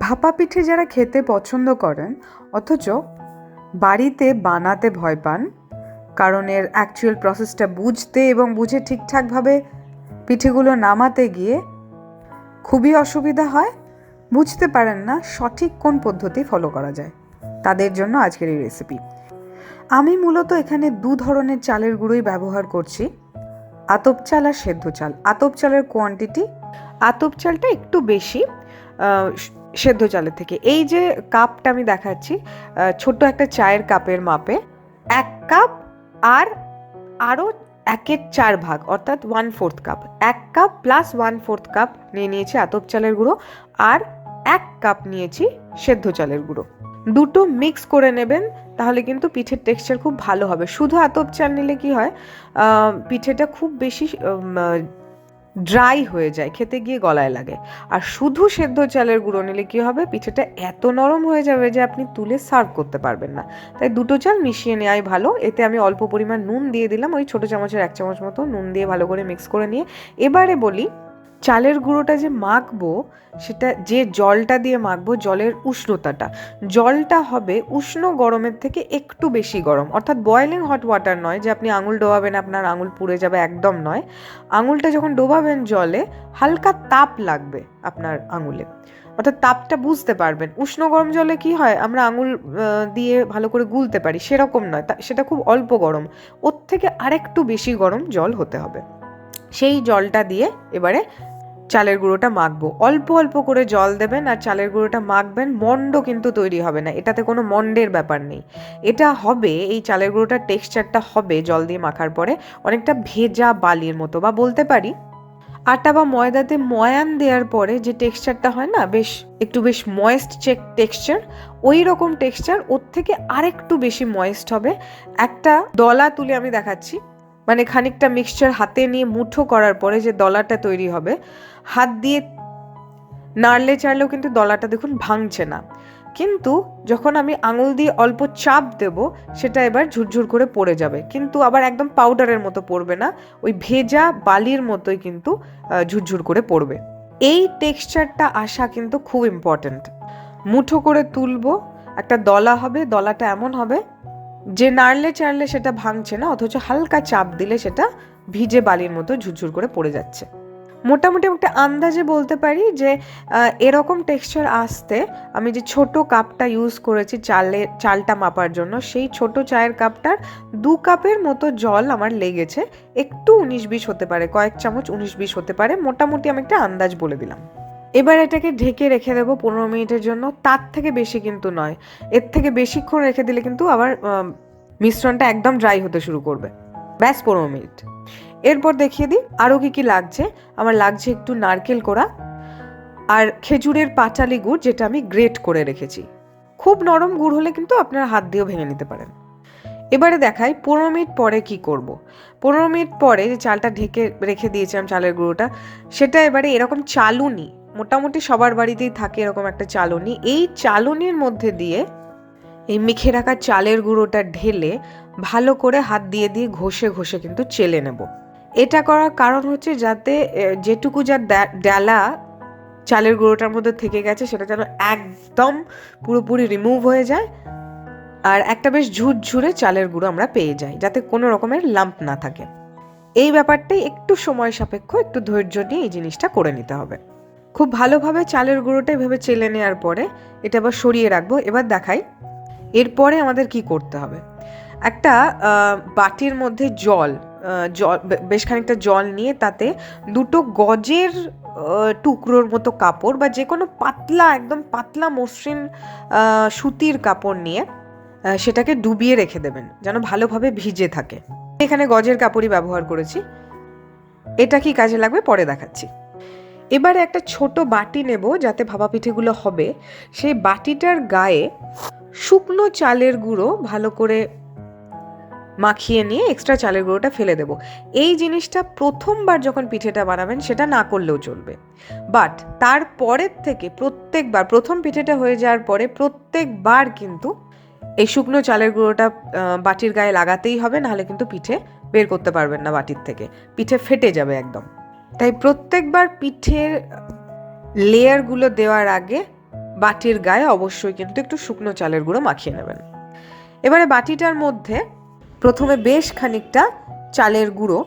ভাপা পিঠে যারা খেতে পছন্দ করেন অথচ বাড়িতে বানাতে ভয় পান, কারণ এর অ্যাকচুয়াল প্রসেসটা বুঝতে এবং বুঝে ঠিকঠাকভাবে পিঠেগুলো নামাতে গিয়ে খুবই অসুবিধা হয়, বুঝতে পারেন না সঠিক কোন পদ্ধতি ফলো করা যায়, তাদের জন্য আজকের এই রেসিপি। আমি মূলত এখানে দু ধরনের চালের গুঁড়োই ব্যবহার করছি, আতপ চাল আর সেদ্ধ চাল। আতপ চালের কোয়ান্টিটি, আতপ চালটা একটু বেশি সেদ্ধ চালের থেকে। এই যে কাপটা আমি দেখাচ্ছি, ছোট্ট একটা চায়ের কাপের মাপে 1 কাপ আর আরও 1/4 অর্থাৎ 1/4 কাপ, 1 কাপ প্লাস 1/4 কাপ নিয়েছি আতপ চালের গুঁড়ো, আর 1 কাপ নিয়েছি সেদ্ধ চালের গুঁড়ো। দুটো মিক্স করে নেবেন, তাহলে কিন্তু পিঠের টেক্সচার খুব ভালো হবে। শুধু আতপ চাল নিলে কি হয়, পিঠেটা খুব বেশি ড্রাই হয়ে যায়, খেতে গিয়ে গলায় লাগে। আর শুধু সেদ্ধ চালের গুঁড়ো নিলে কি হবে, পিঠেটা এত নরম হয়ে যাবে যে আপনি তুলে সার্ভ করতে পারবেন না। তাই দুটো চাল মিশিয়ে নেওয়াই ভালো। এতে আমি অল্প পরিমাণ নুন দিয়ে দিলাম, ওই ছোটো চামচের 1 চামচ মতো নুন দিয়ে ভালো করে মিক্স করে নিয়ে এবারে বলি, চালের গুঁড়োটা যে মাখবো, সেটা যে জলটা দিয়ে মাখবো, জলের উষ্ণতাটা, জলটা হবে উষ্ণ গরমের থেকে একটু বেশি গরম, অর্থাৎ বয়েলিং হট ওয়াটার নয় যে আপনি আঙুল ডোবাবেন আপনার আঙুল পুড়ে যাবে, একদম নয়। আঙুলটা যখন ডোবাবেন জলে, হালকা তাপ লাগবে আপনার আঙুলে, অর্থাৎ তাপটা বুঝতে পারবেন। উষ্ণ গরম জলে কি হয়, আমরা আঙুল দিয়ে ভালো করে গুলতে পারি, সেরকম নয়, সেটা খুব অল্প গরম, ওর থেকে আরেকটু বেশি গরম জল হতে হবে। সেই জলটা দিয়ে এবারে চালের গুঁড়োটা মাখবো। অল্প অল্প করে জল দেবেন আর চালের গুঁড়োটা মাখবেন, মন্ড কিন্তু তৈরি হবে না, এটাতে কোনো মন্ডের ব্যাপার নেই। এটা হবে, এই চালের গুঁড়োটার টেক্সচারটা হবে জল দিয়ে মাখার পরে অনেকটা ভেজা বালির মতো, বা বলতে পারি আটা বা ময়দাতে ময়ান দেওয়ার পরে যে টেক্সচারটা হয় না, বেশ ময়েস্ট টেক্সচার, ওই রকম টেক্সচার, ওর থেকে আরেকটু বেশি ময়েস্ট হবে। একটা দলা তুলে আমি দেখাচ্ছি, মানে খানিকটা মিক্সচার হাতে নিয়ে মুঠো করার পরে যে দলাটা তৈরি হবে, হাত দিয়ে নাড়লে চাড়লেও কিন্তু দলাটা দেখুন ভাঙছে না, কিন্তু যখন আমি আঙুল দিয়ে অল্প চাপ দেব, সেটা এবার ঝুরঝুর করে পড়ে যাবে, কিন্তু আবার একদম পাউডারের মতো পড়বে না, ওই ভেজা বালির মতোই কিন্তু ঝুরঝুর করে পড়বে। এই টেক্সচারটা আসা কিন্তু খুব ইম্পর্ট্যান্ট। মুঠো করে তুলবো, একটা দলা হবে, দলাটা এমন হবে যে নাড়লে চাড়লে সেটা ভাঙছে না, অথচ হালকা চাপ দিলে সেটা ভিজে বালির মতো ঝুরঝুর করে পড়ে যাচ্ছে। মোটামুটি একটা আন্দাজে বলতে পারি যে এরকম টেক্সচার আসতে আমি যে ছোট কাপটা ইউজ করেছি চালটা মাপার জন্য, সেই ছোট চায়ের কাপটার 2 কাপের মতো জল আমার লেগেছে। একটু 19-20 হতে পারে, কয়েক চামচ 19-20 হতে পারে, মোটামুটি আমি একটা আন্দাজ বলে দিলাম। এবার এটাকে ঢেকে রেখে দেবো 15 মিনিটের জন্য, তার থেকে বেশি কিন্তু নয়। এর থেকে বেশিক্ষণ রেখে দিলে কিন্তু আবার মিশ্রণটা একদম ড্রাই হতে শুরু করবে। ব্যাস 15 মিনিট। এরপর দেখিয়ে দিই আরও কি লাগছে। আমার লাগছে একটু নারকেল কোড়া আর খেজুরের পাটালি গুড়, যেটা আমি গ্রেট করে রেখেছি। খুব নরম গুড় হলে কিন্তু আপনারা হাত দিয়েও ভেঙে নিতে পারেন। এবারে দেখাই 15 মিনিট পরে কি করব। 15 মিনিট পরে যে চালটা ঢেকে রেখে দিয়েছিলাম চালের গুঁড়োটা, সেটা এবারে এরকম চালুনি, মোটামুটি সবার বাড়িতেই থাকে এরকম একটা চালুনি, এই চালুনির মধ্যে দিয়ে এই মেখে রাখা চালের গুঁড়োটা ঢেলে ভালো করে হাত দিয়ে দিয়ে ঘষে ঘষে কিন্তু চেলে নেব। এটা করার কারণ হচ্ছে যাতে যেটুকু যা ডালা চালের গুঁড়োটার মধ্যে থেকে গেছে সেটা যেন একদম পুরোপুরি রিমুভ হয়ে যায়, আর একটা বেশ ঝুরঝুরে চালের গুঁড়ো আমরা পেয়ে যাই, যাতে কোনো রকমের লাম্প না থাকে। এই ব্যাপারটাই একটু সময় সাপেক্ষ, একটু ধৈর্য নিয়ে এই জিনিসটা করে নিতে হবে। খুব ভালোভাবে চালের গুঁড়োটা এভাবে চেলে নেওয়ার পরে এটা আবার সরিয়ে রাখবো। এবার দেখাই এরপরে আমাদের কি করতে হবে। একটা বাটির মধ্যে জল বেশ খানিকটা জল নিয়ে তাতে 2 গজের টুকরোর মতো কাপড় বা যে কোনো পাতলা, একদম পাতলা মসৃণ সুতির কাপড় নিয়ে সেটাকে ডুবিয়ে রেখে দেবেন, যেন ভালোভাবে ভিজে থাকে। এখানে গজের কাপড়ই ব্যবহার করেছি। এটা কি কাজে লাগবে পরে দেখাচ্ছি। এবারে একটা ছোট বাটি নেব, যাতে ভাপা পিঠেগুলো হবে। সেই বাটিটার গায়ে শুকনো চালের গুঁড়ো ভালো করে মাখিয়ে নিয়ে এক্সট্রা চালের গুঁড়োটা ফেলে দেব। এই জিনিসটা প্রথমবার যখন পিঠেটা বানাবেন সেটা না করলেও চলবে, বাট তারপরের থেকে প্রত্যেকবার, প্রথম পিঠেটা হয়ে যাওয়ার পরে প্রত্যেকবার কিন্তু এই শুকনো চালের গুঁড়োটা বাটির গায়ে লাগাতেই হবে, নাহলে কিন্তু পিঠে বের করতে পারবেন না বাটির থেকে, পিঠে ফেটে যাবে একদম। তাই প্রত্যেকবার পিঠের লেয়ারগুলো দেওয়ার আগে বাটির গায়ে অবশ্যই কিন্তু একটু শুকনো চালের গুঁড়ো মাখিয়ে নেবেন। এবারে বাটিটার মধ্যে প্রথমে বেশ খানিকটা চালের গুঁড়ো,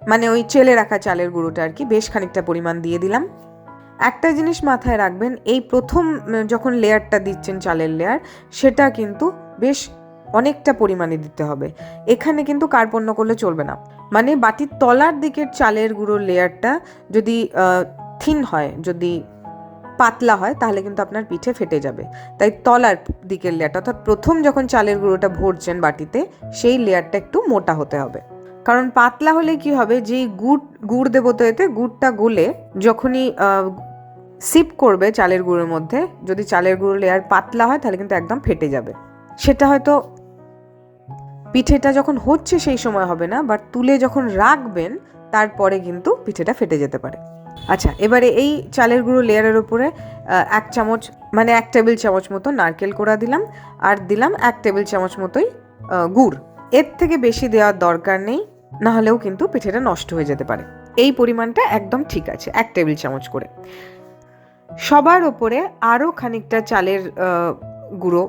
মানে ওই চেলে রাখা চালের গুঁড়োটা আর কি, বেশ খানিকটা পরিমাণ দিয়ে দিলাম। একটা জিনিস মাথায় রাখবেন, এই প্রথম যখন লেয়ারটা দিচ্ছেন চালের লেয়ার, সেটা কিন্তু বেশ অনেকটা পরিমাণে দিতে হবে। এখানে কিন্তু কার্পণ্য করলে চলবে না। মানে বাটির তলার দিকের চালের গুঁড়োর লেয়ারটা যদি থিন হয়, যদি পাতলা হয়, তাহলে কিন্তু আপনার পিঠে ফেটে যাবে। তাই তলার দিকের লেয়ারটা, অর্থাৎ প্রথম যখন চালের গুঁড়োটা ভরছেন বাটিতে, সেই লেয়ারটা একটু মোটা হতে হবে। কারণ পাতলা হলে কি হবে, যেই গুড় দেবো তো এতে, গুড়টা গলে যখনই সিপ করবে চালের গুঁড়োর মধ্যে, যদি চালের গুঁড়ো লেয়ার পাতলা হয় তাহলে কিন্তু একদম ফেটে যাবে। সেটা হয়তো পিঠেটা যখন হচ্ছে সেই সময় হবে না, বাট তুলে যখন রাখবেন তারপরে কিন্তু পিঠেটা ফেটে যেতে পারে। আচ্ছা, এবারে এই চালের গুঁড়ো লেয়ারের উপরে 1 চামচ, মানে 1 টেবিল চামচ মতো নারকেল কোড়া দিলাম, আর দিলাম 1 টেবিল চামচ মতোই গুড়। এর থেকে বেশি দেওয়ার দরকার নেই, না হলেও কিন্তু পিঠেটা নষ্ট হয়ে যেতে পারে। এই পরিমাণটা একদম ঠিক আছে, 1 টেবিল চামচ করে। সবার ওপরে আরও খানিকটা চালের গুঁড়ো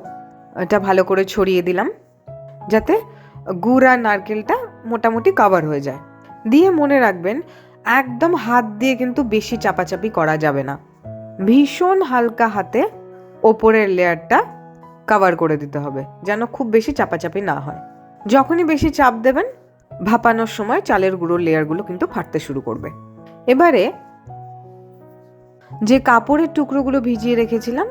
এটা ভালো করে ছড়িয়ে দিলাম, যাতে গুড় আর নারকেলটা মোটামুটি কভার হয়ে যায়। দিয়ে মনে রাখবেন, একদম হাত দিয়ে কিন্তু বেশি চাপাচাপি করা যাবে না। ভীষণ হালকা হাতে ওপরের লেয়ারটা কভার করে দিতে হবে, যেন খুব বেশি চাপাচাপি না হয়। যখনই বেশি চাপ দেবেন, ভাপানোর সময় চালের গুঁড়োর লেয়ারগুলো কিন্তু ফাটতে শুরু করবে। এবারে যে কাপড়ের টুকরোগুলো ভিজিয়ে রেখেছিলাম,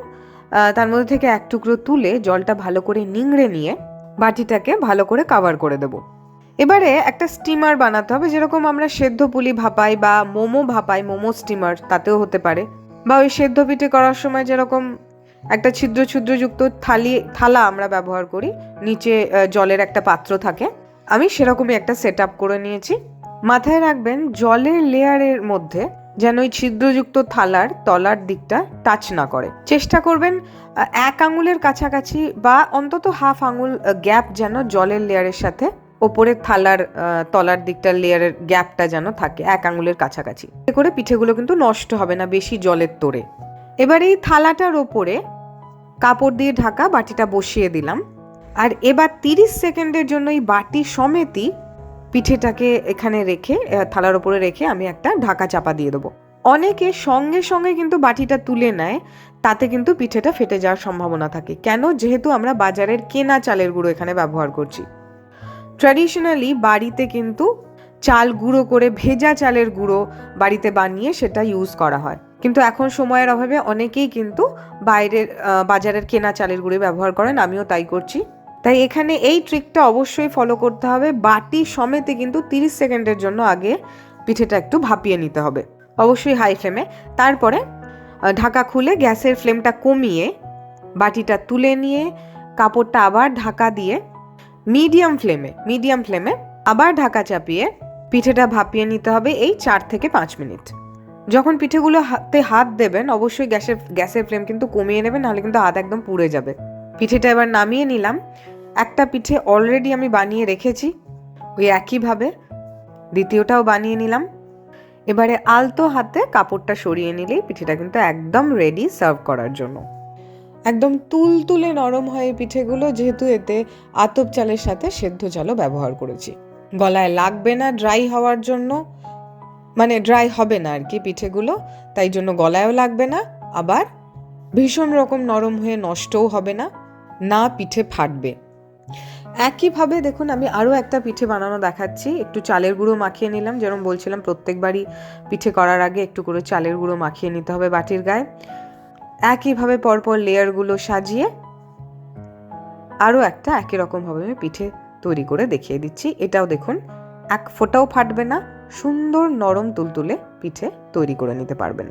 তার মধ্যে থেকে 1 টুকরো তুলে জলটা ভালো করে নিংড়ে নিয়ে বাটিটাকে ভালো করে কভার করে দেব। এবারে একটা স্টিমার বানাতে হবে, যেরকম আমরা সেদ্ধ পুলি ভাপাই বা মোমো ভাপাই, মোমো স্টিমার, তাতেও হতে পারে। বা ওই সেদ্ধ পিঠে করার সময় যেরকম একটা ছিদ্রযুক্ত থালা আমরা ব্যবহার করি, নিচে জলের একটা পাত্র থাকে, আমি সেরকমই একটা সেট আপ করে নিয়েছি। মাথায় রাখবেন, জলের লেয়ারের মধ্যে যেন ওই ছিদ্রযুক্ত থালার তলার দিকটা টাচ না করে। চেষ্টা করবেন 1 আঙুলের কাছাকাছি বা অন্তত হাফ আঙুল গ্যাপ যেন জলের লেয়ারের সাথে ওপরের থালার তলার দিকটার লেয়ারের গ্যাপটা যেন থাকে 1 আঙুলের কাছাকাছি। এতে করে পিঠেগুলো কিন্তু নষ্ট হবে না বেশি জলের তোড়ে। এবার এই থালাটার ওপরে কাপড় দিয়ে ঢাকা বাটিটা বসিয়ে দিলাম, আর এবার 30 সেকেন্ডের জন্য এই বাটি সমেতই পিঠেটাকে এখানে রেখে, থালার ওপরে রেখে আমি একটা ঢাকা চাপা দিয়ে দেবো। অনেকে সঙ্গে সঙ্গে কিন্তু বাটিটা তুলে নেয়, তাতে কিন্তু পিঠেটা ফেটে যাওয়ার সম্ভাবনা থাকে। কেন? যেহেতু আমরা বাজারের কেনা চালের গুঁড়ো এখানে ব্যবহার করছি। ট্র্যাডিশনালি বাড়িতে কিন্তু চাল গুঁড়ো করে, ভেজা চালের গুঁড়ো বাড়িতে বানিয়ে সেটা ইউজ করা হয়, কিন্তু এখন সময়ের অভাবে অনেকেই কিন্তু বাইরের বাজারের কেনা চালের গুঁড়ো ব্যবহার করেন, আমিও তাই করছি। তাই এখানে এই ট্রিকটা অবশ্যই ফলো করতে হবে। বাটি সমেতে কিন্তু 30 সেকেন্ডের জন্য আগে পিঠেটা একটু ভাপিয়ে নিতে হবে, অবশ্যই হাই ফ্লেমে। তারপরে ঢাকা খুলে গ্যাসের ফ্লেমটা কমিয়ে বাটিটা তুলে নিয়ে কাপড়টা আবার ঢাকা দিয়ে মিডিয়াম ফ্লেমে আবার ঢাকা চাপিয়ে পিঠেটা ভাপিয়ে নিতে হবে এই 4 থেকে 5 মিনিট। যখন পিঠেগুলো হাতে হাত দেবেন, অবশ্যই গ্যাসের ফ্লেম কিন্তু কমিয়ে নেবেন, নাহলে কিন্তু হাত একদম পুড়ে যাবে। পিঠেটা এবার নামিয়ে নিলাম। একটা পিঠে অলরেডি আমি বানিয়ে রেখেছি, ওই একইভাবে দ্বিতীয়টাও বানিয়ে নিলাম। এবারে আলতো হাতে কাপড়টা সরিয়ে নিলেই পিঠেটা কিন্তু একদম রেডি সার্ভ করার জন্য। একদম তুলতুলে নরম হয় পিঠেগুলো, যেহেতু এতে আতপ চালের সাথে সেদ্ধ চালও ব্যবহার করেছি। গলায় লাগবে না ড্রাই হওয়ার জন্য, মানে ড্রাই হবে না আর কি পিঠেগুলো, তাই জন্য গলায়ও লাগবে না, আবার ভীষণ রকম নরম হয়ে নষ্টও হবে না, না পিঠে ফাটবে। একইভাবে দেখুন, আমি আরও একটা পিঠে বানানো দেখাচ্ছি। একটু চালের গুঁড়ো মাখিয়ে নিলাম, যেরকম বলছিলাম প্রত্যেকবারই পিঠে করার আগে একটু করে চালের গুঁড়ো মাখিয়ে নিতে হবে বাটির গায়ে। একইভাবে পরপর লেয়ারগুলো সাজিয়ে আরও একটা একই রকমভাবে আমি পিঠে তৈরি করে দেখিয়ে দিচ্ছি। এটাও দেখুন, এক ফোঁটাও ফাটবে না, সুন্দর নরম তুলতুলে পিঠে তৈরি করে নিতে পারবেন।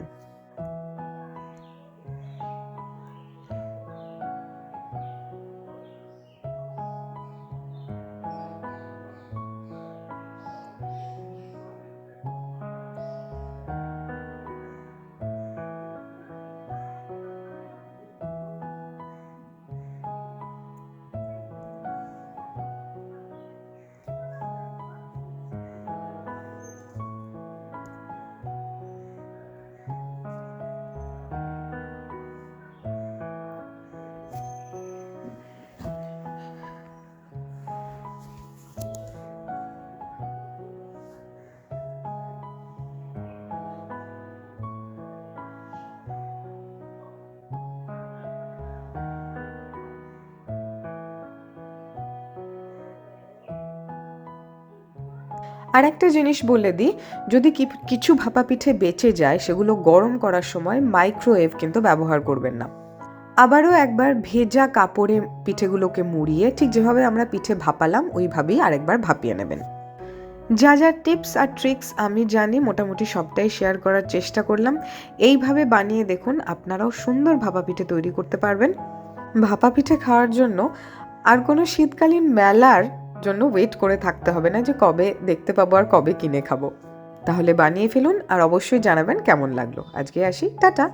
আর একটা জিনিস বলে দিই, যদি কিছু ভাপা পিঠে বেঁচে যায় সেগুলো গরম করার সময় মাইক্রোওয়েভ কিন্তু ব্যবহার করবেন না। আবারও একবার ভেজা কাপড়ে পিঠেগুলোকে মুড়িয়ে ঠিক যেভাবে আমরা পিঠে ভাপালাম ওইভাবেই আরেকবার ভাপিয়ে নেবেন। যা যা টিপস আর ট্রিক্স আমি জানি মোটামুটি সবটাই শেয়ার করার চেষ্টা করলাম। এইভাবে বানিয়ে দেখুন, আপনারাও সুন্দর ভাপা পিঠে তৈরি করতে পারবেন। ভাপা পিঠে খাওয়ার জন্য আর কোনো শীতকালীন মেলার জন্য ওয়েট করে থাকতে হবে না যে কবে দেখতে পাবো আর কবে কিনে খাবো। তাহলে বানিয়ে ফেলুন আর অবশ্যই জানাবেন কেমন লাগলো। আজকে আসি, টাটা।